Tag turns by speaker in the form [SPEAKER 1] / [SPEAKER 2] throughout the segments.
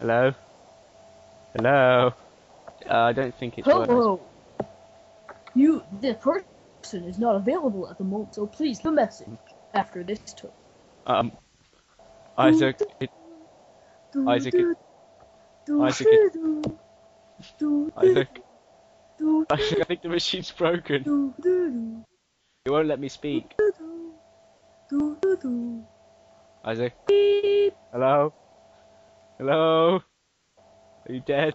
[SPEAKER 1] Hello? Hello? I don't think it's working.
[SPEAKER 2] Hello. The person is not available at the moment, so please leave a message after this tone.
[SPEAKER 1] Isaac, Isaac, I think the machine's broken. It won't let me speak. Isaac? Hello? Hello? Are you dead?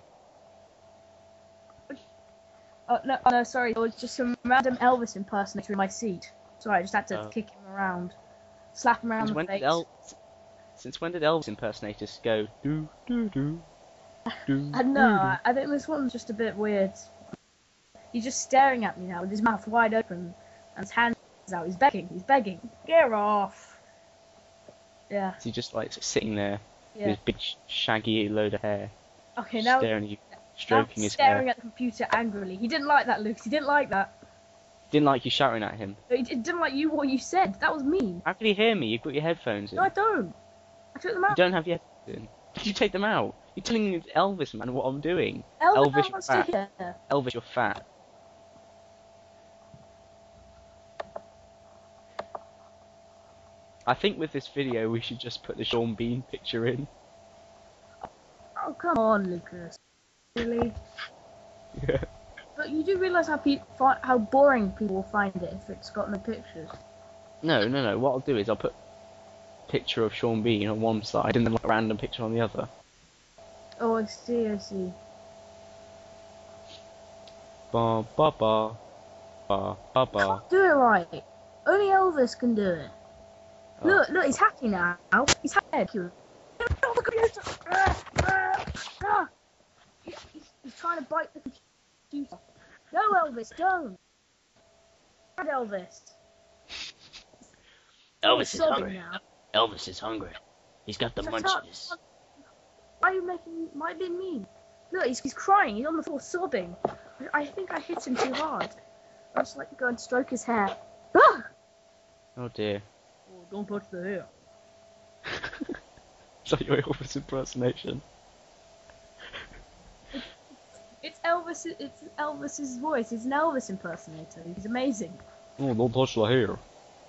[SPEAKER 2] No, sorry, it was just some random Elvis impersonator in my seat. Sorry, I just had to kick him around, slap him around the face.
[SPEAKER 1] Since when did Elvis impersonators go do do do do?
[SPEAKER 2] I know, I think this one's just a bit weird. He's just staring at me now with his mouth wide open and his hands out. He's begging. Get off! Yeah.
[SPEAKER 1] Is he just like sitting there with his big shaggy load of hair?
[SPEAKER 2] Okay, now
[SPEAKER 1] staring at you, stroking his hair.
[SPEAKER 2] Staring at the computer angrily. He didn't like that, Lucas. He didn't like that.
[SPEAKER 1] Didn't like you shouting at him.
[SPEAKER 2] He didn't like what you said. That was mean.
[SPEAKER 1] How could he hear me? You've got your headphones in.
[SPEAKER 2] No, I don't. I took them out.
[SPEAKER 1] You don't have your headphones in. Did you take them out? You're telling me Elvis, man, what I'm doing.
[SPEAKER 2] Elvis,
[SPEAKER 1] you're fat. Elvis, you're fat. I think with this video we should just put the Sean Bean picture in.
[SPEAKER 2] Oh, come on, Lucas. Really?
[SPEAKER 1] Yeah.
[SPEAKER 2] But you do realise how boring people will find it if it's got no pictures.
[SPEAKER 1] No. What I'll do is I'll put a picture of Sean Bean on one side and then like a random picture on the other.
[SPEAKER 2] Oh, I see.
[SPEAKER 1] Ba ba ba. Ba ba ba.
[SPEAKER 2] Can't do it right. Only Elvis can do it. Oh. Look, he's happy now. He's happy. He's trying to bite the computer. No, Elvis, don't. Bad Elvis.
[SPEAKER 1] Elvis is hungry. Now. Elvis is hungry. He's got the munchies.
[SPEAKER 2] Why are you being mean? Look, he's crying. He's on the floor sobbing. I think I hit him too hard. I just like to go and stroke his hair. Ah!
[SPEAKER 1] Oh dear.
[SPEAKER 2] Oh, don't touch the hair.
[SPEAKER 1] Is that your Elvis impersonation?
[SPEAKER 2] It's Elvis's voice. He's an Elvis impersonator. He's amazing.
[SPEAKER 1] Oh, don't touch the hair.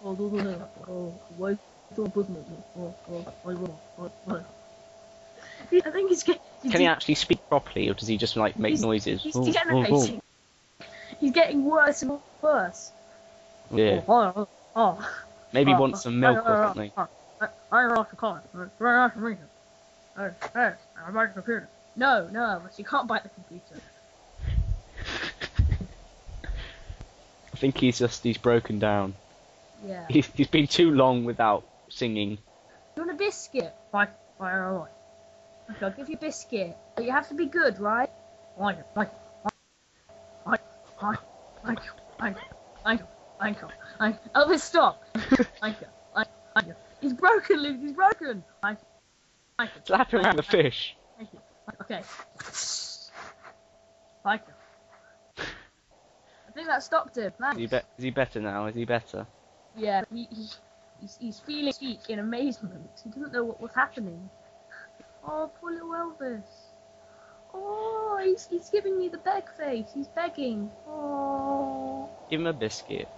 [SPEAKER 2] Oh, don't touch the hair. Oh, why don't put me? Oh. I think he's getting...
[SPEAKER 1] Can he actually speak properly, or does he just like make noises?
[SPEAKER 2] He's degenerating. He's getting worse and worse.
[SPEAKER 1] Yeah. Maybe want some milk or something.
[SPEAKER 2] I lost the car. Hey, I bite the computer. No, Elvis, you can't bite the computer.
[SPEAKER 1] I think he's broken down.
[SPEAKER 2] Yeah.
[SPEAKER 1] He's been too long without singing.
[SPEAKER 2] You want a biscuit? Right. Okay, I'll give you a biscuit, but you have to be good, right? Elvis, stop! He's broken, Luke. He's broken.
[SPEAKER 1] Slap him around the fish.
[SPEAKER 2] Okay. I think that stopped him. Thanks.
[SPEAKER 1] Is he better now? Is he better?
[SPEAKER 2] Yeah, he's feeling speak in amazement. He doesn't know what was happening. Oh, poor little Elvis. Oh, he's giving me the beg face. He's begging. Oh.
[SPEAKER 1] Give him a biscuit.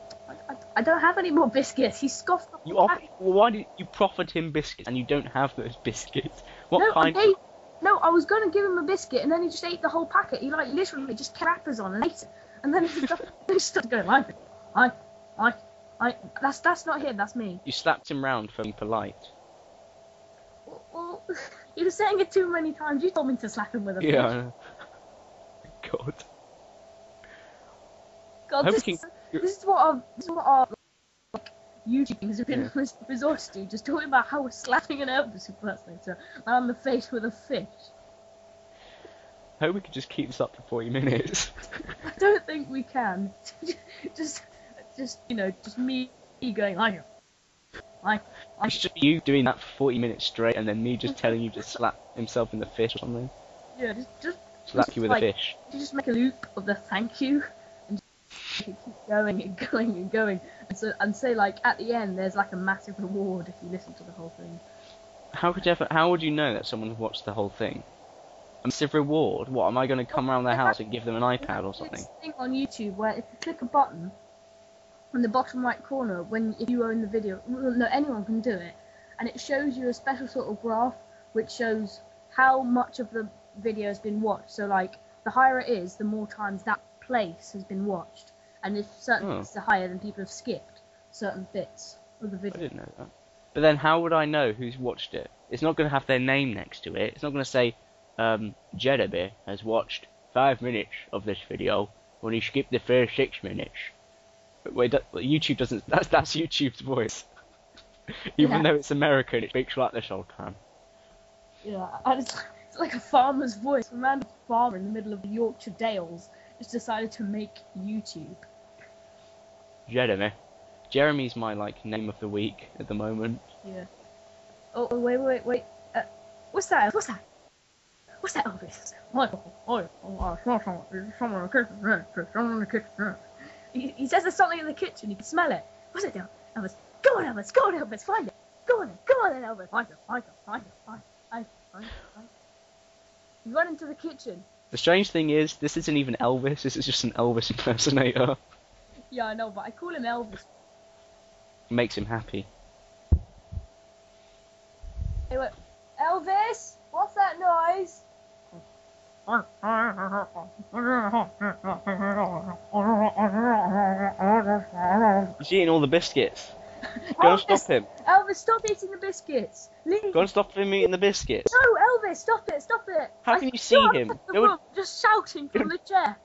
[SPEAKER 2] I don't have any more biscuits. He scoffed.
[SPEAKER 1] Why did you proffered him biscuits and you don't have those biscuits? What kind?
[SPEAKER 2] No, I was going to give him a biscuit and then he just ate the whole packet. He like literally just kept wrappers on and ate it. And then he started going like, that's not him. That's me.
[SPEAKER 1] You slapped him round for being polite.
[SPEAKER 2] Well, he was saying it too many times. You told me to slap him with a fish.
[SPEAKER 1] Yeah. I know.
[SPEAKER 2] God, this is what our like, YouTubers have been resorted to, just talking about how we're slapping an Elvis impersonator on the face with a fish.
[SPEAKER 1] I hope we could just keep this up for 40 minutes.
[SPEAKER 2] I don't think we can. just me going like.
[SPEAKER 1] It's just you doing that for 40 minutes straight, and then me just telling you to slap himself in the fish or something.
[SPEAKER 2] Yeah, just
[SPEAKER 1] slap you with a fish.
[SPEAKER 2] You just make a loop of the thank you, and just keep going and going, and say like at the end there's like a massive reward if you listen to the whole thing.
[SPEAKER 1] How would you know that someone watched the whole thing? A massive reward? What, am I going to come around their
[SPEAKER 2] They
[SPEAKER 1] house
[SPEAKER 2] have-
[SPEAKER 1] and give them an
[SPEAKER 2] they
[SPEAKER 1] iPad
[SPEAKER 2] have
[SPEAKER 1] or
[SPEAKER 2] this
[SPEAKER 1] something?
[SPEAKER 2] thing on YouTube where if you click a button in the bottom right corner, if you own the video, well, no, anyone can do it, and it shows you a special sort of graph which shows how much of the video has been watched. So like, the higher it is, the more times that place has been watched, and if certain bits are higher, then people have skipped certain bits of the
[SPEAKER 1] I
[SPEAKER 2] video.
[SPEAKER 1] didn't know that. But then how would I know who's watched it? It's not going to have their name next to it. It's not going to say, Jeremy has watched 5 minutes of this video when he skipped the first 6 minutes. But wait, YouTube doesn't. That's YouTube's voice. Even though it's American, it speaks like this all the time.
[SPEAKER 2] Yeah, and it's like a farmer's voice. A random farmer in the middle of the Yorkshire Dales just decided to make YouTube.
[SPEAKER 1] Jeremy. Jeremy's my name of the week at the moment.
[SPEAKER 2] Yeah. Oh, wait. What's that? What's that, Elvis? Someone in the kitchen. He says there's something in the kitchen. You can smell it. What's it, Elvis? Go on, Elvis. Find it. Go on, then, Elvis. Find it. You run into the kitchen.
[SPEAKER 1] The strange thing is, this isn't even Elvis. This is just an Elvis impersonator.
[SPEAKER 2] Yeah, I know, but I call him Elvis.
[SPEAKER 1] Makes him happy.
[SPEAKER 2] Hey, wait. Elvis? What's that noise?
[SPEAKER 1] He's eating all the biscuits. Go and stop him.
[SPEAKER 2] Elvis, stop eating the biscuits. Leave.
[SPEAKER 1] Go and stop him eating the biscuits.
[SPEAKER 2] No, Elvis, stop it.
[SPEAKER 1] How can you see him?
[SPEAKER 2] Just shouting from the chair.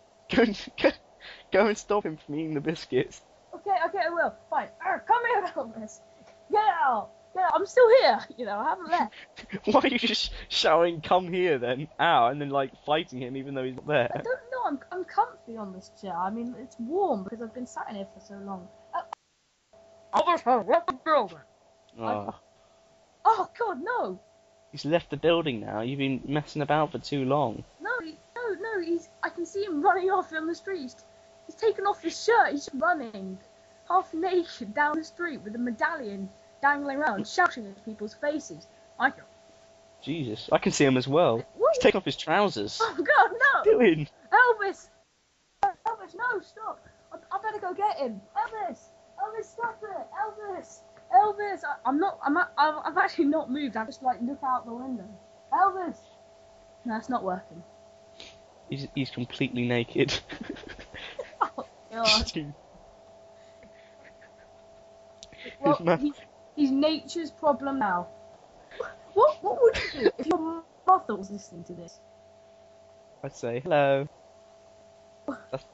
[SPEAKER 1] Go and stop him from eating the biscuits.
[SPEAKER 2] Okay, I will. Fine. Come here, Elvis. Get out. I'm still here. I haven't left.
[SPEAKER 1] Why are you just shouting, come here then? Ow, and then fighting him even though he's not there?
[SPEAKER 2] I don't know. I'm comfy on this chair. I mean, it's warm because I've been sat in here for so long. Elvis, left the building. Oh God, no.
[SPEAKER 1] He's left the building now. You've been messing about for too long.
[SPEAKER 2] No. I can see him running off on the street. He's taken off his shirt. He's running, half naked, down the street with a medallion dangling around, shouting at people's faces.
[SPEAKER 1] Jesus, I can see him as well.
[SPEAKER 2] What?
[SPEAKER 1] He's taken off his trousers.
[SPEAKER 2] Oh God, no!
[SPEAKER 1] What are you doing?
[SPEAKER 2] Elvis, no, stop! I better go get him. Elvis, stop it! Elvis, I've actually not moved. I just look out the window. Elvis. No, it's not working.
[SPEAKER 1] He's completely naked.
[SPEAKER 2] Oh God. Well, he's nature's problem now. What would you do if your mother was listening to this?
[SPEAKER 1] I'd say hello.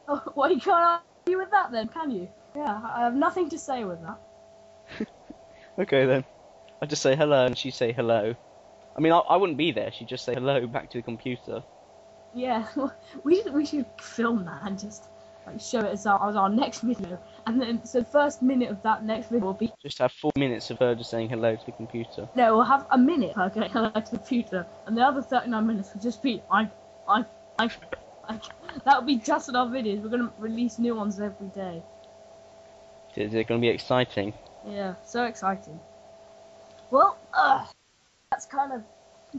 [SPEAKER 2] Oh, well, you can't argue with that then, can you? Yeah, I have nothing to say with that.
[SPEAKER 1] Okay then. I'd just say hello and she'd say hello. I mean, I wouldn't be there. She'd just say hello back to the computer.
[SPEAKER 2] Yeah, we should film that and just show it as our next video, and then so the first minute of that next video will be
[SPEAKER 1] Just have 4 minutes of her just saying hello to the computer.
[SPEAKER 2] no, we'll have a minute of her going hello to the computer, and the other 39 minutes will just be that'll be just in our videos. We're gonna release new ones every day.
[SPEAKER 1] Is it going to be exciting?
[SPEAKER 2] Yeah, so exciting. Well, that's kind of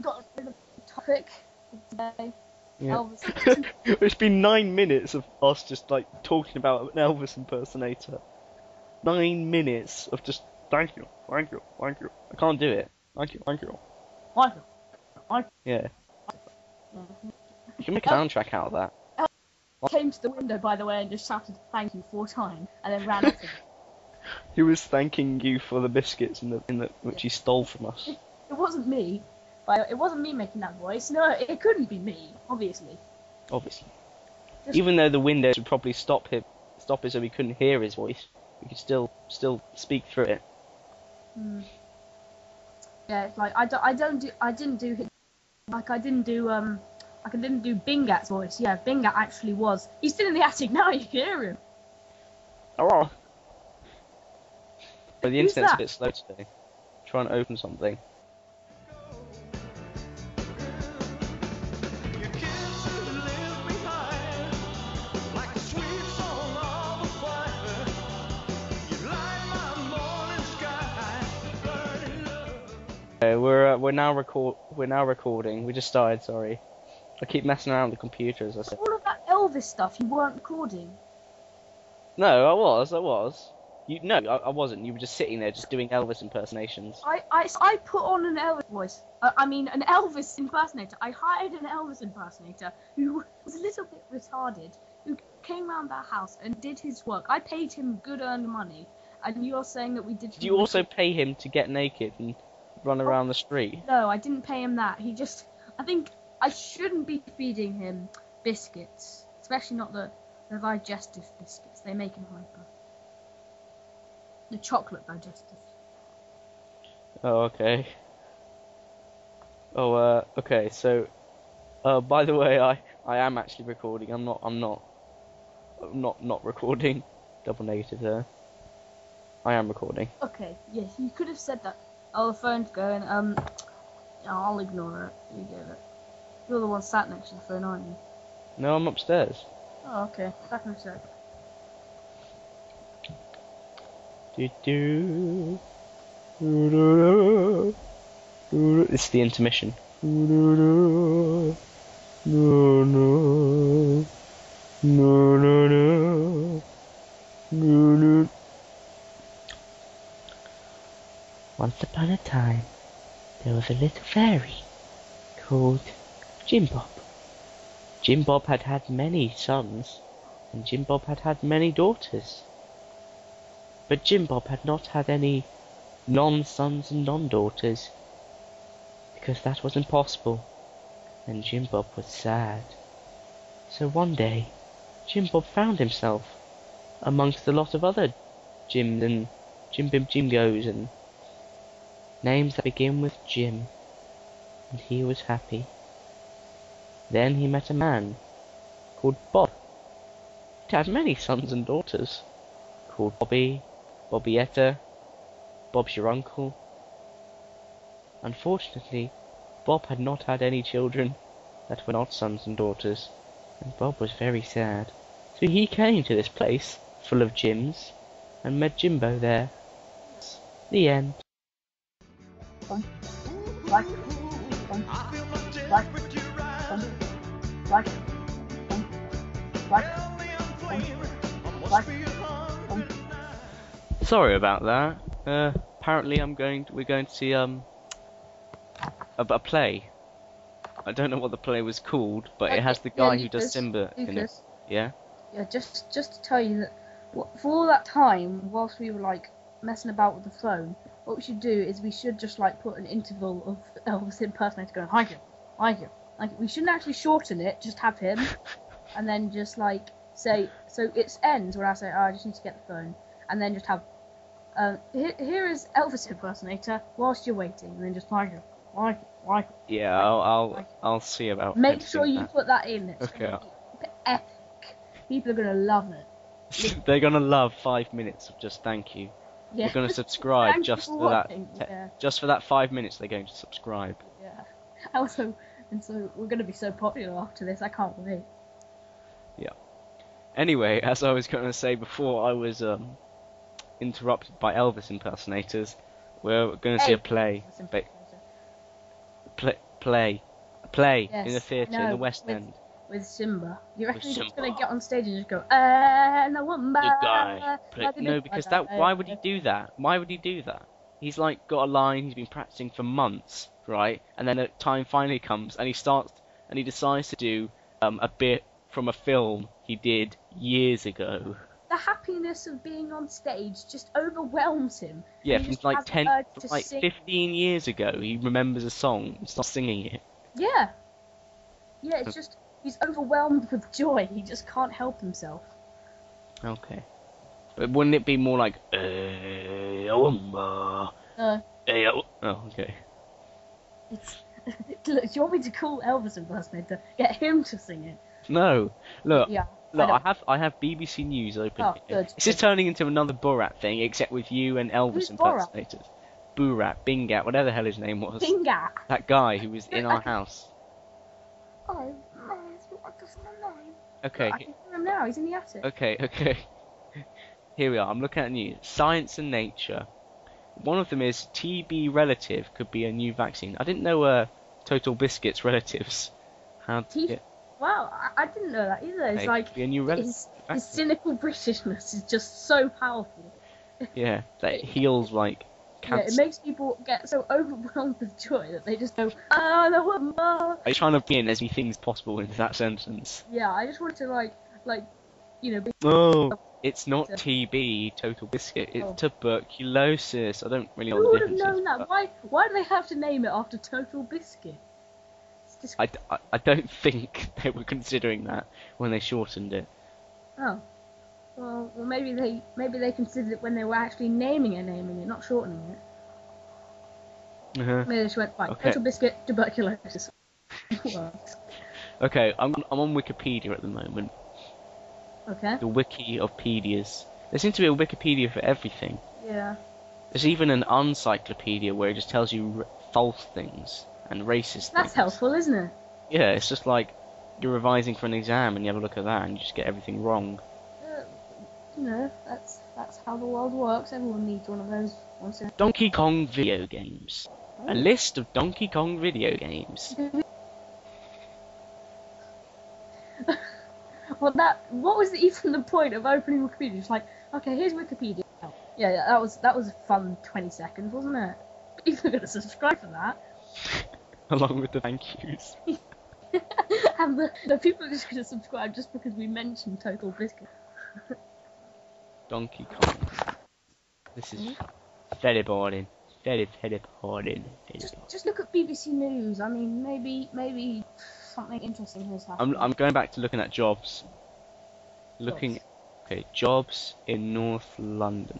[SPEAKER 2] got rid of the topic of today.
[SPEAKER 1] Yeah.
[SPEAKER 2] Elvis.
[SPEAKER 1] It's been 9 minutes of us just talking about an Elvis impersonator. 9 minutes of just thank you. I can't do it. Thank you. Yeah. You can make a soundtrack out of that.
[SPEAKER 2] Came to the window, by the way, and just shouted thank you 4 times, and then ran off again.
[SPEAKER 1] He was thanking you for the biscuits which he stole from us.
[SPEAKER 2] It wasn't me. It wasn't me making that voice. No, it couldn't be me, obviously.
[SPEAKER 1] Obviously.
[SPEAKER 2] Just-
[SPEAKER 1] Even though the windows would probably stop it so we couldn't hear his voice, we could still speak through it.
[SPEAKER 2] Yeah, it's I didn't do Bingat's voice. Yeah, Bingat actually was. He's still in the attic now. You can hear him.
[SPEAKER 1] Oh. But the
[SPEAKER 2] Who's
[SPEAKER 1] internet's
[SPEAKER 2] that?
[SPEAKER 1] a bit slow today. Trying to open something. We're now recording. We just started. Sorry. I keep messing around with the computer, as I said.
[SPEAKER 2] All of that Elvis stuff you weren't recording.
[SPEAKER 1] No, I was. No, I wasn't. You were just sitting there, just doing Elvis impersonations.
[SPEAKER 2] I put on an Elvis voice. I mean, an Elvis impersonator. I hired an Elvis impersonator who was a little bit retarded, who came around our house and did his work. I paid him good earned money, and you're saying that we did...
[SPEAKER 1] Did you also pay him to get naked and run around the street?
[SPEAKER 2] No, I didn't pay him that. He just... I think I shouldn't be feeding him biscuits, especially not the digestive biscuits. They make him hyper. The chocolate digestive.
[SPEAKER 1] Oh, okay. Oh, okay, so... by the way, I am actually recording. I'm not recording. Double negative there. I am recording.
[SPEAKER 2] Okay, yes, you could have said that. Oh, the phone's going. Yeah, I'll ignore it. You get it. You're the one sat next to the phone, aren't you?
[SPEAKER 1] No, I'm upstairs.
[SPEAKER 2] Oh, okay. Back in a sec.
[SPEAKER 1] It's the intermission. Once upon a time, there was a little fairy called Jim Bob. Jim Bob had had many sons, and Jim Bob had had many daughters. But Jim Bob had not had any non-sons and non-daughters, because that was impossible, and Jim Bob was sad. So one day, Jim Bob found himself amongst a lot of other Jims and Jimgos and names that begin with Jim, and he was happy. Then he met a man called Bob. He had many sons and daughters, called Bobby, Bobbietta, Bob's your uncle. Unfortunately, Bob had not had any children that were not sons and daughters, and Bob was very sad. So he came to this place full of Jims and met Jimbo there. The end. Sorry about that. Apparently we're going to see a play. I don't know what the play was called, but it has the guy who does Simba in it. Yeah?
[SPEAKER 2] Yeah, just to tell you that for all that time, whilst we were like messing about with the phone, what we should do is we should just like put an interval of Elvis impersonator going, hi, Jim. Like, we shouldn't actually shorten it, just have him, and then just like say, so it ends when I say, oh, I just need to get the phone, and then just have, here is Elvis impersonator whilst you're waiting, and then just like.
[SPEAKER 1] Yeah, I'll see about.
[SPEAKER 2] Make sure you put that in. It's
[SPEAKER 1] okay.
[SPEAKER 2] Epic. People are gonna love it.
[SPEAKER 1] They're gonna love 5 minutes of just thank you.
[SPEAKER 2] Yeah.
[SPEAKER 1] They're gonna subscribe just for that.
[SPEAKER 2] Yeah.
[SPEAKER 1] Just for that 5 minutes, they're going to subscribe.
[SPEAKER 2] Yeah. Also, and so we're gonna be so popular after this. I can't wait.
[SPEAKER 1] Yeah. Anyway, as I was gonna say before, I was interrupted by Elvis impersonators. We're gonna see a play. Play
[SPEAKER 2] yes,
[SPEAKER 1] in the theatre in the West End.
[SPEAKER 2] With Simba. You reckon he's just going to get on stage and just go, and a womba.
[SPEAKER 1] The guy. No, because why would he do that? Why would he do that? He's like got a line he's been practicing for months, right? And then a time finally comes and he decides to do a bit from a film he did years ago.
[SPEAKER 2] The happiness of being on stage just overwhelms him.
[SPEAKER 1] Yeah, from like 15 years ago, he remembers a song and starts singing it.
[SPEAKER 2] Yeah. Yeah, it's just, he's overwhelmed with joy. He just can't help himself.
[SPEAKER 1] Okay. But wouldn't it be more like, oh, okay.
[SPEAKER 2] Look, do you want me to call Elvis impersonator? Get him to sing it.
[SPEAKER 1] No. Look.
[SPEAKER 2] Yeah.
[SPEAKER 1] Look, I have BBC News open here.
[SPEAKER 2] Good.
[SPEAKER 1] This is turning into another Borat thing, except with you and Elvis
[SPEAKER 2] Who's
[SPEAKER 1] impersonators. Borat, Bingat, whatever the hell his name was.
[SPEAKER 2] Bingat.
[SPEAKER 1] That guy who was in our house.
[SPEAKER 2] Oh, what does my name?
[SPEAKER 1] Okay.
[SPEAKER 2] I can hear him now. He's in the attic.
[SPEAKER 1] Okay. Here we are. I'm looking at news. Science and Nature. One of them is TB relative could be a new vaccine. I didn't know Total Biscuit's relatives How to get
[SPEAKER 2] Wow, I didn't know that either. It's like
[SPEAKER 1] be a new relative.
[SPEAKER 2] his cynical Britishness is just so powerful.
[SPEAKER 1] Yeah, that it heals like
[SPEAKER 2] Yeah, it
[SPEAKER 1] cancer.
[SPEAKER 2] makes people get so overwhelmed with joy that they just go, ah, no,
[SPEAKER 1] Are you trying to put in as many things possible into that sentence?
[SPEAKER 2] yeah, I just want to like, be
[SPEAKER 1] Oh, it's not TB, Total Biscuit. It's
[SPEAKER 2] Oh.
[SPEAKER 1] tuberculosis. I don't really know
[SPEAKER 2] Who
[SPEAKER 1] what
[SPEAKER 2] would
[SPEAKER 1] the
[SPEAKER 2] have
[SPEAKER 1] difference is.
[SPEAKER 2] known that? Why do they have to name it after Total Biscuit? It's just
[SPEAKER 1] I don't think they were considering that when they shortened it.
[SPEAKER 2] oh. Well, maybe they considered it when they were actually naming it, not shortening it.
[SPEAKER 1] Uh-huh.
[SPEAKER 2] Maybe they just went, right,
[SPEAKER 1] Okay.
[SPEAKER 2] Total Biscuit, tuberculosis. Works.
[SPEAKER 1] Okay, I'm on Wikipedia at the moment.
[SPEAKER 2] Okay.
[SPEAKER 1] The wiki of pedias. There seems to be a Wikipedia for everything.
[SPEAKER 2] Yeah.
[SPEAKER 1] There's even an uncyclopedia where it just tells you false things and racist
[SPEAKER 2] That's
[SPEAKER 1] things.
[SPEAKER 2] helpful, isn't it?
[SPEAKER 1] Yeah, it's just like you're revising for an exam and you have a look at that and you just get everything wrong.
[SPEAKER 2] That's how the world works. Everyone needs one of those once in a
[SPEAKER 1] Donkey Kong video games. A list of Donkey Kong video games.
[SPEAKER 2] Well, what was even the point of opening Wikipedia? It's like, okay, here's Wikipedia. Yeah, that was a fun 20 seconds, wasn't it? People are gonna subscribe for that.
[SPEAKER 1] Along with the thank yous.
[SPEAKER 2] And the people are just gonna subscribe just because we mentioned Total Biscuit.
[SPEAKER 1] Donkey Kong. This is very boring. Very boring.
[SPEAKER 2] Just look at BBC News. I mean, maybe something interesting has happened.
[SPEAKER 1] I'm going back to looking at jobs. Okay, jobs in North London.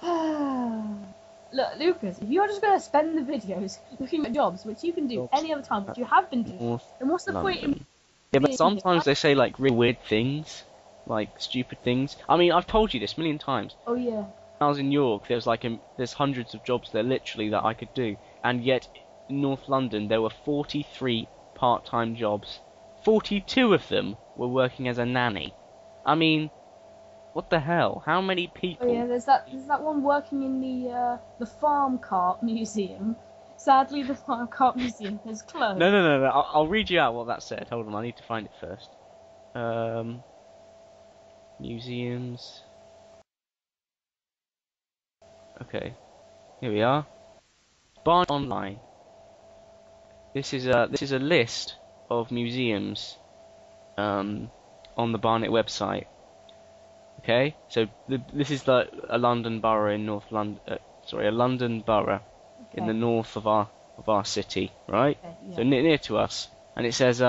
[SPEAKER 2] Look, Lucas, if you're just going to spend the videos looking at jobs, which you can do
[SPEAKER 1] Jobs
[SPEAKER 2] any other time, which you have been doing,
[SPEAKER 1] North
[SPEAKER 2] then what's the point in...
[SPEAKER 1] London. Yeah, but sometimes they say like real weird things, like stupid things. I mean, I've told you this a million times.
[SPEAKER 2] Oh, yeah.
[SPEAKER 1] When I was in York, there's hundreds of jobs there literally that I could do, and yet in North London there were 43 part-time jobs. 42 of them were working as a nanny. I mean, what the hell? How many people?
[SPEAKER 2] Oh, yeah, there's that one working in the farm cart museum. Sadly, the farm cart museum has closed.
[SPEAKER 1] No. I'll read you out what that said. Hold on, I need to find it first. Museums. Okay, here we are. Barnet Online. This is a list of museums on the Barnet website. Okay, so this is a London borough in North London. A London borough in the north of our city, right?
[SPEAKER 2] Okay, yeah.
[SPEAKER 1] So near to us, and it says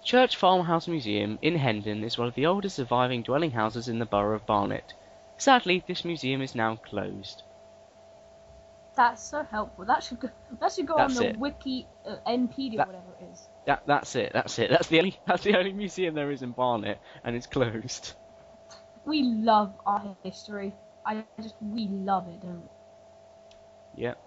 [SPEAKER 1] Church Farmhouse Museum in Hendon is one of the oldest surviving dwelling houses in the borough of Barnet. Sadly, this museum is now closed.
[SPEAKER 2] That's so helpful. That should go on
[SPEAKER 1] That's
[SPEAKER 2] the
[SPEAKER 1] it.
[SPEAKER 2] Wiki NPD or whatever it is.
[SPEAKER 1] That's it. That's the only museum there is in Barnet, and it's closed.
[SPEAKER 2] We love our history. We love it, don't we?
[SPEAKER 1] Yep.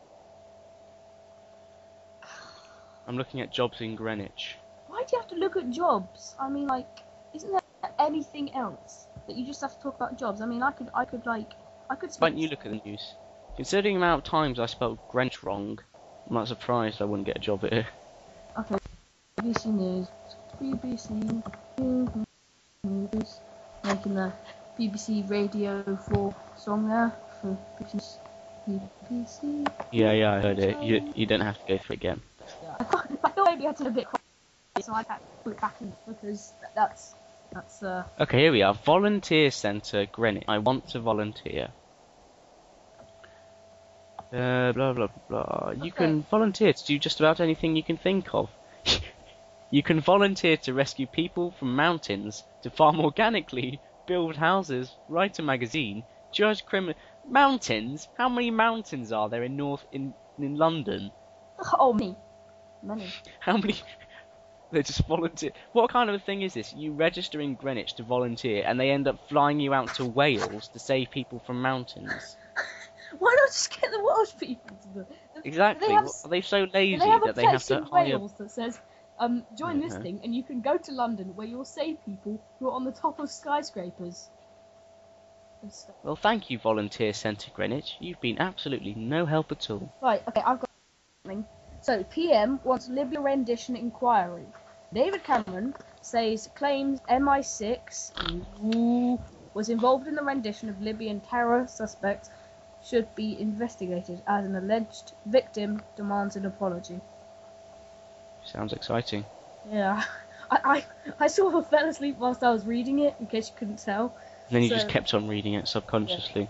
[SPEAKER 1] I'm looking at jobs in Greenwich.
[SPEAKER 2] Why do you have to look at jobs? I mean, like, isn't there anything else that you just have to talk about jobs? I mean, I could.
[SPEAKER 1] Why don't you look at the news? Considering the amount of times I spelled Greenwich wrong, I'm not surprised I wouldn't get a job here.
[SPEAKER 2] Okay. BBC News. BBC News. Making the BBC Radio 4 song there for BBC.
[SPEAKER 1] Yeah, I heard it. You don't have to go through it again.
[SPEAKER 2] Yeah. I thought maybe I did a bit quiet, so I had to put it back in because that's.
[SPEAKER 1] Okay, here we are. Volunteer Centre, Greenwich. I want to volunteer. Blah blah blah. You can volunteer to do just about anything you can think of. You can volunteer to rescue people from mountains, to farm organically, build houses, write a magazine, judge criminal mountains. How many mountains are there in London?
[SPEAKER 2] Oh, many.
[SPEAKER 1] How many? They just volunteer. What kind of a thing is this? You register in Greenwich to volunteer, and they end up flying you out to Wales to save people from mountains.
[SPEAKER 2] Why not just get the Welsh people to do it?
[SPEAKER 1] Exactly. Are they so lazy that they have to
[SPEAKER 2] hire... Wales that says, join this thing, and you can go to London where you'll save people who are on the top of skyscrapers.
[SPEAKER 1] Well, thank you, Volunteer Centre Greenwich. You've been absolutely no help at all.
[SPEAKER 2] Right, okay, I've got something. So, PM wants Libya rendition inquiry. David Cameron claims MI6 was involved in the rendition of Libyan terror suspects should be investigated as an alleged victim demands an apology.
[SPEAKER 1] Sounds exciting.
[SPEAKER 2] Yeah. I sort of fell asleep whilst I was reading it, in case you couldn't tell.
[SPEAKER 1] And then you just kept on reading it subconsciously.
[SPEAKER 2] Yeah.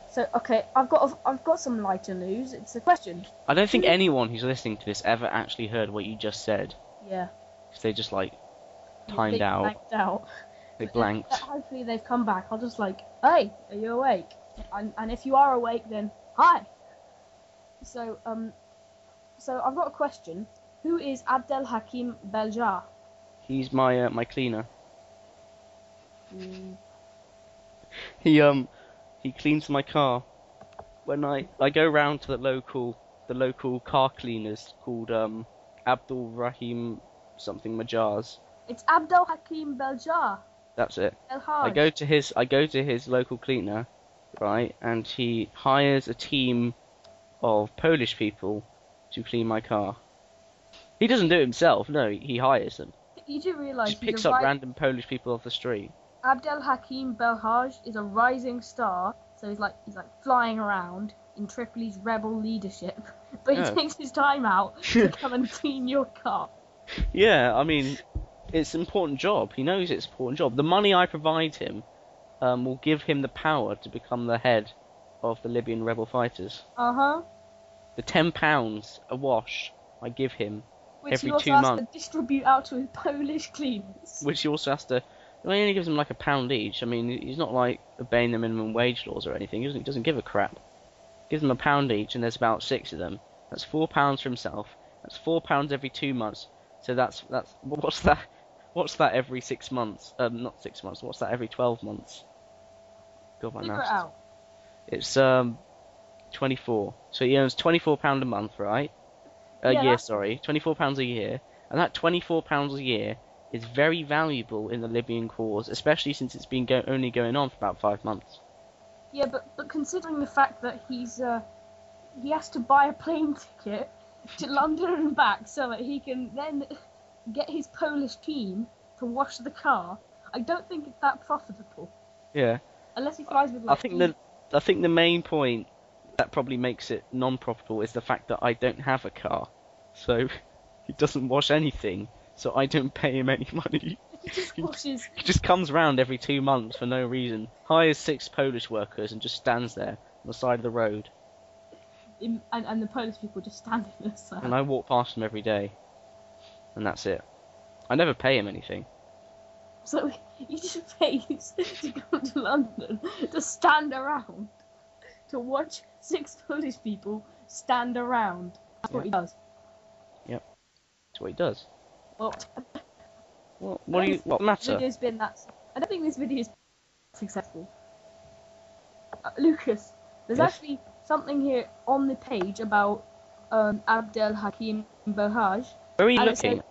[SPEAKER 2] So, okay, I've got some lighter news. It's a question.
[SPEAKER 1] I don't think anyone who's listening to this ever actually heard what you just said.
[SPEAKER 2] Yeah.
[SPEAKER 1] If they just, like,
[SPEAKER 2] They
[SPEAKER 1] timed out.
[SPEAKER 2] blanked out.
[SPEAKER 1] They blanked.
[SPEAKER 2] Hopefully they've come back. I'll just like, hey, are you awake? And if you are awake, then hi. So I've got a question. Who is Abdel Hakim Beljar?
[SPEAKER 1] He's my my cleaner.
[SPEAKER 2] Mm.
[SPEAKER 1] He cleans my car. When I go round to the local car cleaners called Abdul Rahim something Majars.
[SPEAKER 2] It's Abdel Hakim Beljar.
[SPEAKER 1] That's it.
[SPEAKER 2] El-Haj.
[SPEAKER 1] I go to his local cleaner, right, and he hires a team of Polish people to clean my car. He doesn't do it himself, no, he hires them.
[SPEAKER 2] You do realise
[SPEAKER 1] Just picks up random Polish people off the street.
[SPEAKER 2] Abdel Hakim Belhaj is a rising star, so he's like flying around in Tripoli's rebel leadership, but he takes his time out to come and clean your car.
[SPEAKER 1] Yeah, I mean, it's an important job. He knows it's an important job. The money I provide him will give him the power to become the head of the Libyan rebel fighters.
[SPEAKER 2] Uh-huh.
[SPEAKER 1] The £10 a wash I give him
[SPEAKER 2] Which
[SPEAKER 1] every
[SPEAKER 2] he also
[SPEAKER 1] 2
[SPEAKER 2] has
[SPEAKER 1] months.
[SPEAKER 2] to distribute out to his Polish cleaners.
[SPEAKER 1] Which he also has to... Well, he only gives them like £1 each. I mean, he's not like obeying the minimum wage laws or anything. He doesn't give a crap. Gives them £1 each, and there's about 6 of them. That's £4 for himself. That's £4 every 2 months. So that's what's that? What's that every 6 months? Not 6 months. What's that every 12 months? God, my
[SPEAKER 2] Figure it
[SPEAKER 1] maths.
[SPEAKER 2] out.
[SPEAKER 1] It's 24. So he earns £24 a month, right? A
[SPEAKER 2] Yeah,
[SPEAKER 1] year, sorry. £24 a year, and that £24 a year is very valuable in the Libyan cause, especially since it's been only going on for about 5 months.
[SPEAKER 2] Yeah, but considering the fact that he has to buy a plane ticket to London and back so that he can then get his Polish team to wash the car, I don't think it's that profitable.
[SPEAKER 1] Yeah.
[SPEAKER 2] Unless he flies with like...
[SPEAKER 1] I think the main point that probably makes it non-profitable is the fact that I don't have a car, so he doesn't wash anything, so I don't pay him any money.
[SPEAKER 2] He just washes...
[SPEAKER 1] He just comes round every 2 months for no reason, hires 6 Polish workers and just stands there on the side of the road.
[SPEAKER 2] And the Polish people just standing there. So.
[SPEAKER 1] And I walk past him every day, and that's it. I never pay him anything.
[SPEAKER 2] So he just pays to come to London to stand around, to watch 6 Polish people stand around. That's what he does.
[SPEAKER 1] Yep, that's what he does.
[SPEAKER 2] Well,
[SPEAKER 1] What matter?
[SPEAKER 2] Video's been that. I don't think this video is successful. Lucas, there's
[SPEAKER 1] Yes?
[SPEAKER 2] actually something here on the page about Abdel Hakim Belhaj.
[SPEAKER 1] Where are you
[SPEAKER 2] and
[SPEAKER 1] looking?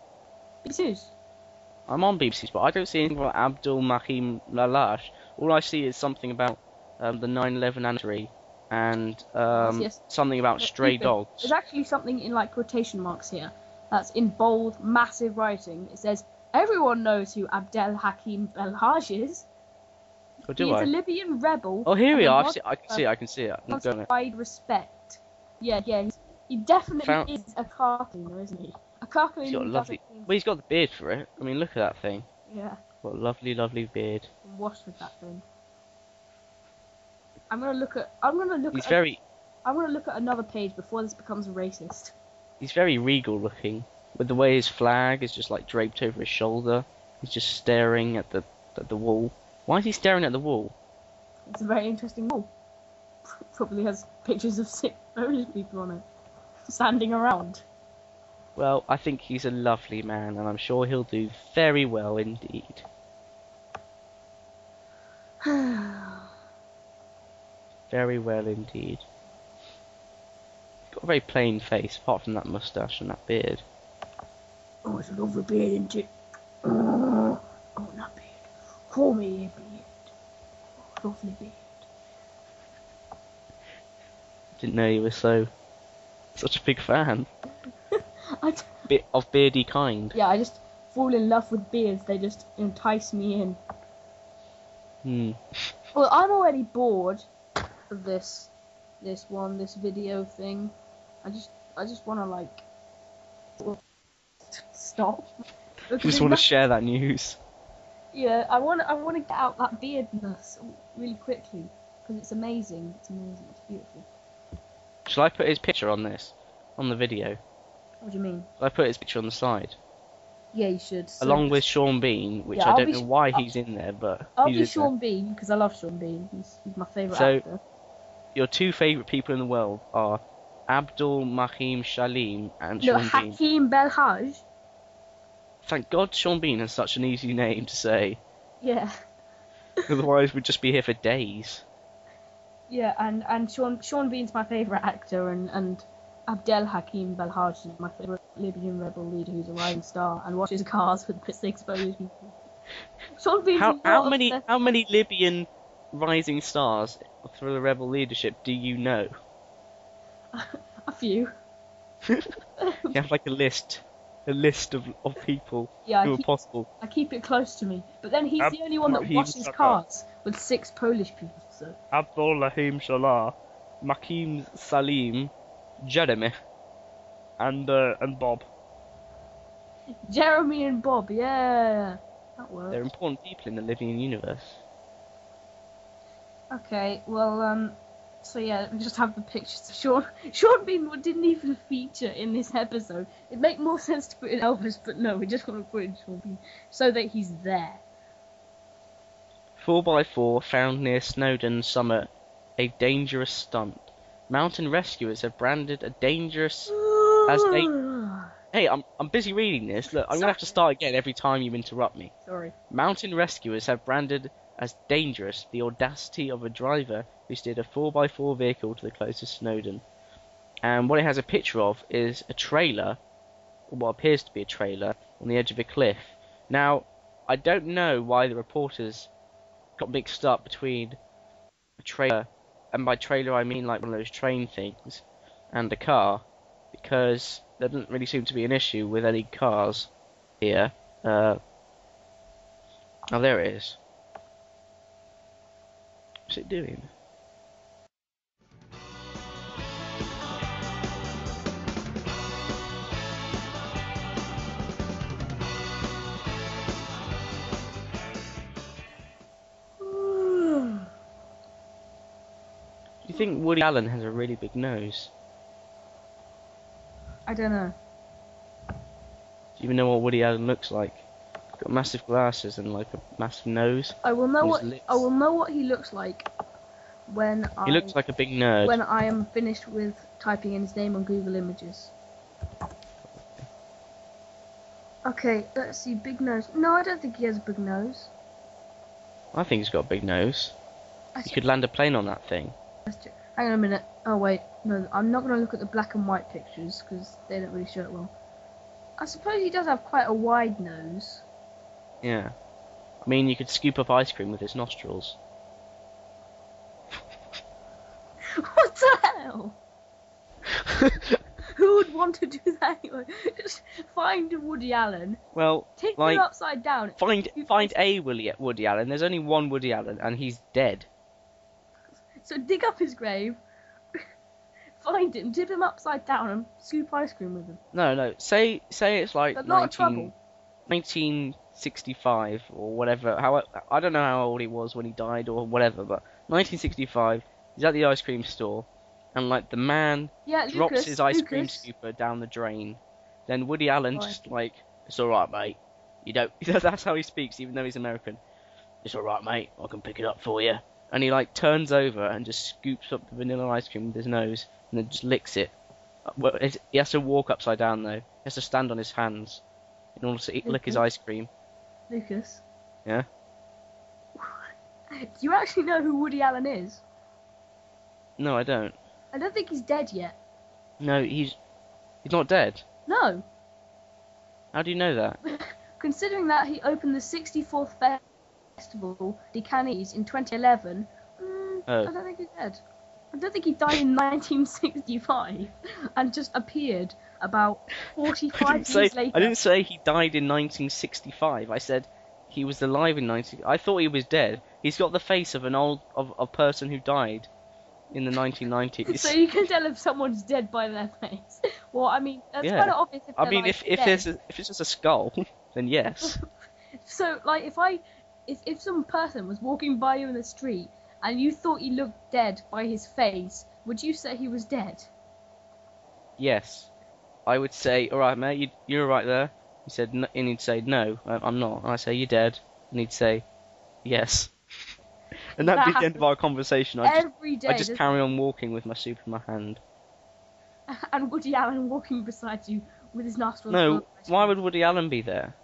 [SPEAKER 2] It says,
[SPEAKER 1] I'm on BBC, but I don't see anything about Abdul Mahim Lalash. All I see is something about the 9/11 anniversary and
[SPEAKER 2] yes.
[SPEAKER 1] something about stray
[SPEAKER 2] Lucas,
[SPEAKER 1] dogs.
[SPEAKER 2] There's actually something in like quotation marks here that's in bold, massive writing. It says, "Everyone knows who Abdel Hakim Belhaj is.
[SPEAKER 1] Or
[SPEAKER 2] He
[SPEAKER 1] do
[SPEAKER 2] is
[SPEAKER 1] I?
[SPEAKER 2] a Libyan rebel.
[SPEAKER 1] Oh, here we
[SPEAKER 2] and
[SPEAKER 1] are.
[SPEAKER 2] a
[SPEAKER 1] I can see it. I'm going it.
[SPEAKER 2] wide respect." Yeah. He definitely is a car cleaner, isn't he? A car cleaner.
[SPEAKER 1] He's got a
[SPEAKER 2] who
[SPEAKER 1] lovely.
[SPEAKER 2] doesn't clean-
[SPEAKER 1] Well, he's got the beard for it. I mean, look at that thing.
[SPEAKER 2] Yeah.
[SPEAKER 1] What a lovely, lovely beard.
[SPEAKER 2] Wash with that thing. I'm gonna look at another page before this becomes racist.
[SPEAKER 1] He's very regal looking, with the way his flag is just like draped over his shoulder. He's just staring at the wall. Why is he staring at the wall?
[SPEAKER 2] It's a very interesting wall. Probably has pictures of 6 Polish people on it, standing around.
[SPEAKER 1] Well, I think he's a lovely man, and I'm sure he'll do very well indeed. Very well indeed. He's got a very plain face, apart from that moustache and that beard.
[SPEAKER 2] Oh, it's a lovely beard, isn't it? Oh, not beard. Call me a beard. Oh, lovely beard.
[SPEAKER 1] Didn't know you were such a big fan. bit of beardy kind.
[SPEAKER 2] Yeah, I just fall in love with beards. They just entice me in. Well, I'm already bored of this video thing. I just want to like stop.
[SPEAKER 1] Just want to share that news.
[SPEAKER 2] Yeah, I want to get out that beardness really quickly because it's amazing. It's amazing. It's beautiful.
[SPEAKER 1] Shall I put his picture on this, on the video?
[SPEAKER 2] What do you mean?
[SPEAKER 1] Shall I put his picture on the side?
[SPEAKER 2] Yeah, you should.
[SPEAKER 1] Along with Sean Bean, which
[SPEAKER 2] Yeah,
[SPEAKER 1] I don't know why he's in there, but
[SPEAKER 2] I'll
[SPEAKER 1] he's
[SPEAKER 2] be
[SPEAKER 1] in
[SPEAKER 2] Sean Bean because I love Sean Bean. He's my favourite
[SPEAKER 1] So-
[SPEAKER 2] actor.
[SPEAKER 1] Your two favourite people in the world are Abdul Mahim Shalim and
[SPEAKER 2] No,
[SPEAKER 1] Sean Bean.
[SPEAKER 2] Hakeem Belhaj.
[SPEAKER 1] Thank God Sean Bean has such an easy name to say.
[SPEAKER 2] Yeah.
[SPEAKER 1] Otherwise we'd just be here for days.
[SPEAKER 2] Yeah, and Sean Bean's my favourite actor, and Abdel Hakim Belhaj is my favourite Libyan rebel leader who's a rising star and watches cars with exposed people. Sean Bean's
[SPEAKER 1] How many Libyan rising stars for the rebel leadership do you know?
[SPEAKER 2] A few.
[SPEAKER 1] You have like a list of people who are possible.
[SPEAKER 2] I keep it close to me, but then he's the only one that washes cars with 6 Polish people. So
[SPEAKER 1] Abdul Lahim Shalah, Makim Salim, Jeremy, and Bob.
[SPEAKER 2] Jeremy and Bob, yeah, that works.
[SPEAKER 1] They're important people in the Libyan universe.
[SPEAKER 2] Okay, well, so yeah, we just have the pictures of Sean Bean didn't even feature in this episode. It'd make more sense to put in Elvis, but no, we just want to put in Sean Bean so that he's there.
[SPEAKER 1] 4x4 found near Snowdon Summit, a dangerous stunt. Mountain rescuers have branded a dangerous as Hey, I'm busy reading this. Look, I'm gonna have to start again every time you interrupt me.
[SPEAKER 2] Sorry.
[SPEAKER 1] Mountain rescuers have branded as dangerous the audacity of a driver who steered a 4x4 vehicle to the closest Snowdon. And what it has a picture of is a trailer, or what appears to be a trailer, on the edge of a cliff. Now, I don't know why the reporters got mixed up between a trailer, and by trailer I mean like one of those train things, and a car, because there doesn't really seem to be an issue with any cars here. Oh, there it is. What's it doing? Do you think Woody Allen has a really big nose?
[SPEAKER 2] I don't know.
[SPEAKER 1] Do you even know what Woody Allen looks like? He's got massive glasses and like a massive nose.
[SPEAKER 2] I will know
[SPEAKER 1] what
[SPEAKER 2] he looks like when
[SPEAKER 1] He looks like a big nerd.
[SPEAKER 2] when I am finished with typing in his name on Google Images. Okay, let's see. Big nose. No, I don't think he has a big nose.
[SPEAKER 1] I think he's got a big nose. You could land a plane on that thing.
[SPEAKER 2] Hang on a minute. Oh wait, no, I'm not going to look at the black and white pictures because they don't really show it well. I suppose he does have quite a wide nose.
[SPEAKER 1] Yeah. I mean, you could scoop up ice cream with his nostrils.
[SPEAKER 2] What the hell? Who would want to do that anyway? Just find Woody Allen.
[SPEAKER 1] Well,
[SPEAKER 2] Take
[SPEAKER 1] like,
[SPEAKER 2] him upside down.
[SPEAKER 1] Find a Woody Allen. There's only one Woody Allen, and he's dead.
[SPEAKER 2] So dig up his grave, find him, dip him upside down, and scoop ice cream with him.
[SPEAKER 1] No. Say it's like
[SPEAKER 2] But not trouble.
[SPEAKER 1] 1965 or whatever. I don't know how old he was when he died or whatever, but 1965. He's at the ice cream store, and like the man drops his ice cream scooper down the drain. Then Woody Allen just like, it's all right, mate. You don't. That's how he speaks, even though he's American. It's all right, mate. I can pick it up for you. And he like turns over and just scoops up the vanilla ice cream with his nose and then just licks it. Well, he has to walk upside down though. He has to stand on his hands in order to lick his ice cream.
[SPEAKER 2] Lucas.
[SPEAKER 1] Yeah?
[SPEAKER 2] Do you actually know who Woody Allen is?
[SPEAKER 1] No, I don't.
[SPEAKER 2] I don't think he's dead yet.
[SPEAKER 1] No, he's not dead.
[SPEAKER 2] No.
[SPEAKER 1] How do you know that?
[SPEAKER 2] Considering that he opened the 64th Festival de Canis in 2011, I don't think he's dead. I don't think he died in 1965 and just appeared about 45 years later.
[SPEAKER 1] I didn't say he died in 1965. I said he was alive in 19. I thought he was dead. He's got the face of a person who died in the 1990s.
[SPEAKER 2] So you can tell if someone's dead by their face. Well, I mean, that's kind of obvious. If
[SPEAKER 1] I mean,
[SPEAKER 2] like,
[SPEAKER 1] if it's just a skull, then yes.
[SPEAKER 2] So, like, if some person was walking by you in the street and you thought he looked dead by his face, would you say he was dead?
[SPEAKER 1] Yes, I would say, all right, mate, you're right there. He said, and he'd say, no, I'm not. And I say, you're dead, and he'd say, yes. And that'd be the end of our conversation. I'd just carry on walking with my soup in my hand.
[SPEAKER 2] And Woody Allen walking beside you with his nostrils.
[SPEAKER 1] No, why would Woody Allen be there?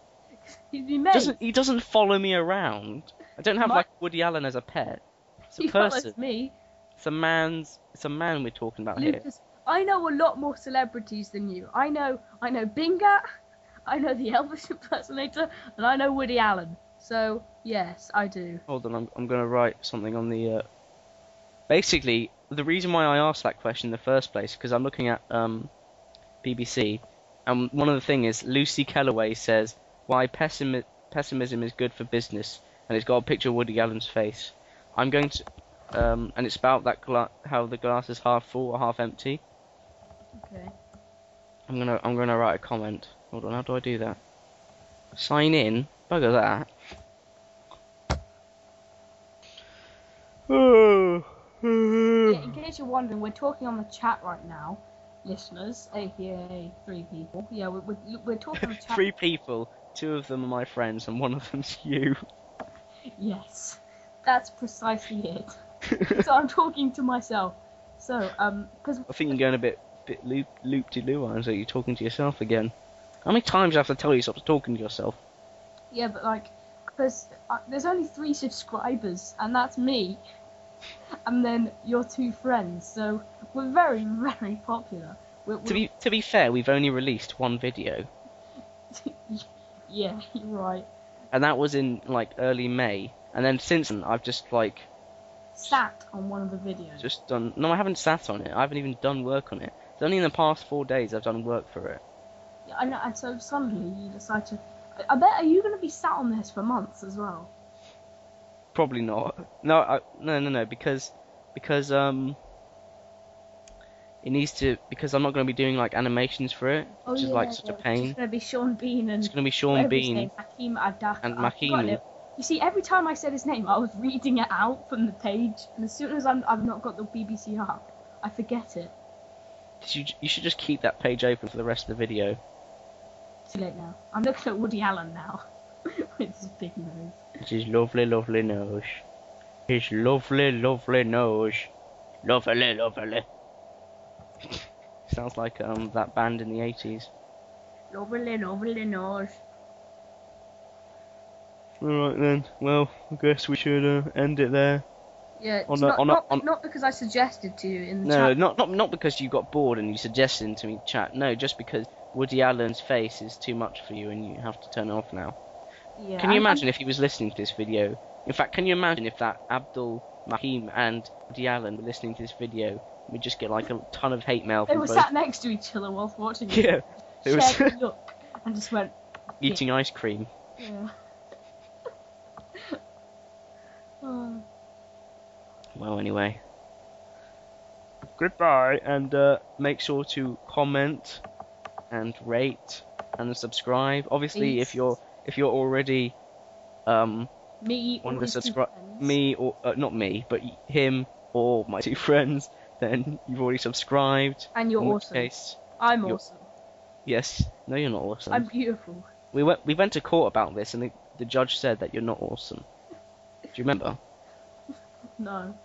[SPEAKER 2] He'd be made.
[SPEAKER 1] He doesn't follow me around. I don't have like Woody Allen as a pet. It's a person.
[SPEAKER 2] Follows me.
[SPEAKER 1] It's a man we're talking about
[SPEAKER 2] Lucas,
[SPEAKER 1] here.
[SPEAKER 2] I know a lot more celebrities than you. I know Bingat, I know the Elvis impersonator, and I know Woody Allen. So yes, I do.
[SPEAKER 1] Hold on, I'm gonna write something on the. Basically, the reason why I asked that question in the first place because I'm looking at BBC, and one of the things is Lucy Kellaway says why pessimism is good for business, and it's got a picture of Woody Allen's face. I'm going to, and it's about that how the glass is half full or half empty.
[SPEAKER 2] Okay.
[SPEAKER 1] I'm gonna write a comment. Hold on, how do I do that? Sign in. Bugger that.
[SPEAKER 2] Yeah, in case you're wondering, we're talking on the chat right now, listeners, aka 3 people. Yeah, we're talking on the chat.
[SPEAKER 1] 3 people. 2 of them are my friends, and 1 of them's you.
[SPEAKER 2] Yes, that's precisely it. So I'm talking to myself. So, because
[SPEAKER 1] I think you're going a bit loop-de-loo, so you're talking to yourself again. How many times do I have to tell you to stop talking to yourself?
[SPEAKER 2] Yeah, but like, because there's only 3 subscribers, and that's me, and then your 2 friends. So we're very, very popular.
[SPEAKER 1] To be fair, we've only released 1 video.
[SPEAKER 2] Yeah, you're right.
[SPEAKER 1] And that was in like early May, and then since then I've just like
[SPEAKER 2] sat on one of the videos.
[SPEAKER 1] No, I haven't sat on it. I haven't even done work on it. It's only in the past 4 days I've done work for it.
[SPEAKER 2] Yeah, I know. And so suddenly you decide to. I bet are you going to be sat on this for months as well?
[SPEAKER 1] Probably not. No, because it needs to, because I'm not going to be doing like animations for it, which is like such a pain.
[SPEAKER 2] It's going to be Sean Bean and.
[SPEAKER 1] It's going to be Sean Bean
[SPEAKER 2] Hakeem Adak
[SPEAKER 1] and Mahim.
[SPEAKER 2] You see, every time I said his name, I was reading it out from the page, and as soon as I've not got the BBC up, I forget it.
[SPEAKER 1] You should just keep that page open for the rest of the video.
[SPEAKER 2] Too late now. I'm looking at Woody Allen now, with his big nose.
[SPEAKER 1] It's his lovely, lovely nose. His lovely, lovely nose. Lovely, lovely. Sounds like that band in the 80s.
[SPEAKER 2] Lovely, lovely nose.
[SPEAKER 1] Alright then, well, I guess we should end it there.
[SPEAKER 2] Yeah, not because I suggested to you in the chat.
[SPEAKER 1] No, not because you got bored and you suggested to me chat. No, just because Woody Allen's face is too much for you and you have to turn it off now.
[SPEAKER 2] Yeah,
[SPEAKER 1] can you imagine if he was listening to this video? In fact, can you imagine if that Abdul, Mahim and Woody Allen were listening to this video? We'd just get like a ton of hate mail from both.
[SPEAKER 2] They were sat next to each other whilst watching it.
[SPEAKER 1] Yeah. It was
[SPEAKER 2] shared a look and just went...
[SPEAKER 1] eating ice cream.
[SPEAKER 2] Yeah. Oh.
[SPEAKER 1] Well, anyway. Goodbye, and make sure to comment and rate and subscribe. Obviously,
[SPEAKER 2] Please.
[SPEAKER 1] if you're already
[SPEAKER 2] me
[SPEAKER 1] one
[SPEAKER 2] or
[SPEAKER 1] of the me or not me, but him or my 2 friends, then you've already subscribed.
[SPEAKER 2] And you're awesome. I'm awesome.
[SPEAKER 1] Yes. No, you're not awesome.
[SPEAKER 2] I'm beautiful.
[SPEAKER 1] We went to court about this, and the judge said that you're not awesome. Do you remember?
[SPEAKER 2] No.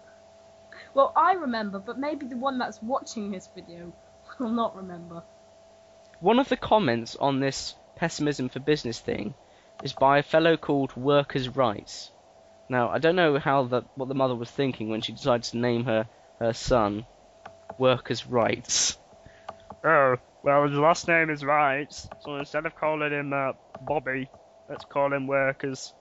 [SPEAKER 2] Well, I remember, but maybe the one that's watching this video will not remember.
[SPEAKER 1] One of the comments on this pessimism for business thing is by a fellow called Workers' Rights. Now, I don't know what the mother was thinking when she decided to name her son Workers' Rights. Oh, well, his last name is Rights, so instead of calling him Bobby, let's call him Workers.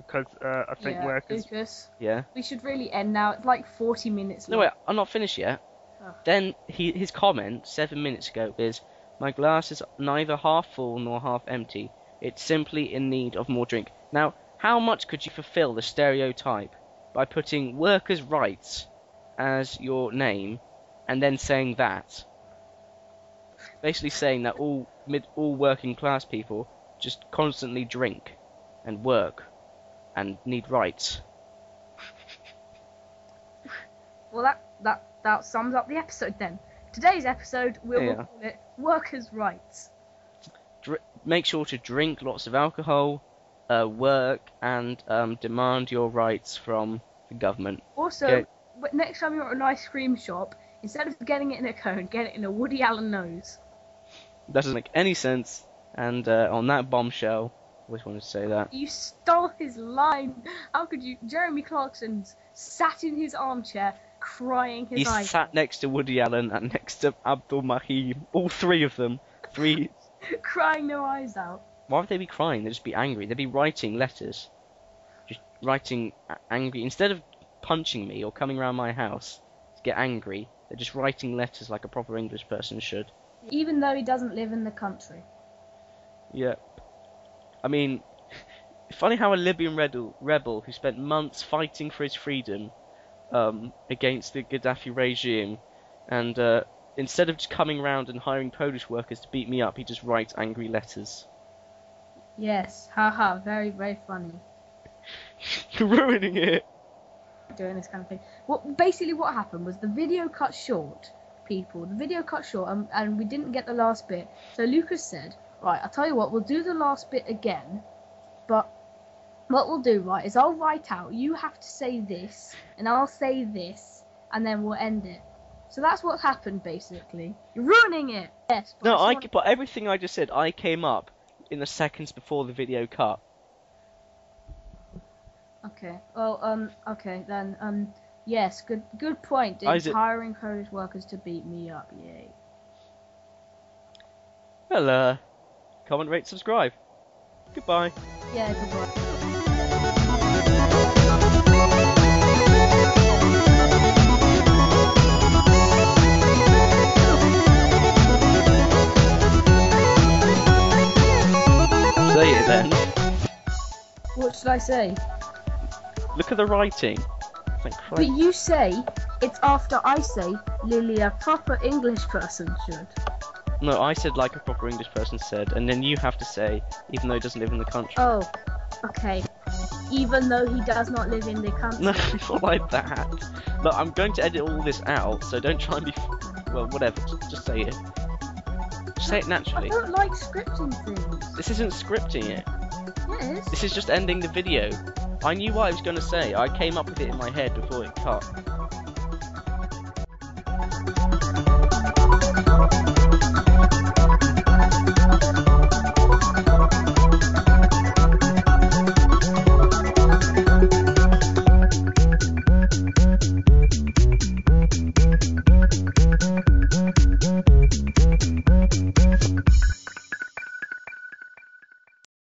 [SPEAKER 3] because I think workers.
[SPEAKER 2] Lucas,
[SPEAKER 1] Yeah.
[SPEAKER 2] we should really end now. It's like 40 minutes
[SPEAKER 1] No,
[SPEAKER 2] long.
[SPEAKER 1] wait, I'm not finished yet.
[SPEAKER 2] Oh.
[SPEAKER 1] Then his comment 7 minutes ago is, "My glass is neither half full nor half empty. It's simply in need of more drink." Now, how much could you fulfill the stereotype by putting workers' rights as your name and then saying that? Basically saying that all working class people just constantly drink and work and need rights.
[SPEAKER 2] Well, that sums up the episode then. Today's episode, we'll call it Workers' Rights.
[SPEAKER 1] Make sure to drink lots of alcohol, work, and demand your rights from the government.
[SPEAKER 2] Also, next time you're at an ice cream shop, instead of getting it in a cone, get it in a Woody Allen nose.
[SPEAKER 1] That doesn't make any sense. And on that bombshell, I always wanted to say that.
[SPEAKER 2] You stole his line. How could you? Jeremy Clarkson's sat in his armchair, crying his eyes out.
[SPEAKER 1] He sat next to Woody Allen and next to Abdul Mahim. All three of them.
[SPEAKER 2] Crying their eyes out.
[SPEAKER 1] Why would they be crying? They'd just be angry. They'd be writing letters. Just writing angry. Instead of punching me or coming around my house to get angry, they're just writing letters like a proper English person should.
[SPEAKER 2] Even though he doesn't live in the country.
[SPEAKER 1] Yeah. I mean, funny how a Libyan rebel who spent months fighting for his freedom against the Gaddafi regime, and instead of just coming around and hiring Polish workers to beat me up, he just writes angry letters.
[SPEAKER 2] Yes, haha, very, very funny.
[SPEAKER 1] You're ruining it!
[SPEAKER 2] Doing this kind of thing. Well, basically what happened was the video cut short, people. The video cut short, and we didn't get the last bit. So Lucas said, right, I'll tell you what, we'll do the last bit again, but what we'll do, right, is I'll write out, you have to say this, and I'll say this, and then we'll end it. So that's what happened, basically. You're ruining it! Yes.
[SPEAKER 1] But everything I just said, I came up in the seconds before the video cut.
[SPEAKER 2] Okay. Well, okay then. Yes. Good point. It's hiring Polish workers to beat me up. Yay.
[SPEAKER 1] Well, comment, rate, subscribe. Goodbye.
[SPEAKER 2] Yeah. Goodbye.
[SPEAKER 1] Say it then.
[SPEAKER 2] What should I say?
[SPEAKER 1] Look at the writing. Thank Christ.
[SPEAKER 2] But you say it's after I say Lily, a proper English person should.
[SPEAKER 1] No, I said like a proper English person said, and then you have to say, even though he doesn't live in the country.
[SPEAKER 2] Oh, okay. Even though he does not live in the country.
[SPEAKER 1] No, it's not like that. Look, I'm going to edit all this out, so don't try and be... Well, whatever, just say it. Just say it naturally.
[SPEAKER 2] I don't like scripting things.
[SPEAKER 1] This isn't scripting it.
[SPEAKER 2] Yes.
[SPEAKER 1] This is just ending the video. I knew what I was going to say. I came up with it in my head before it cut.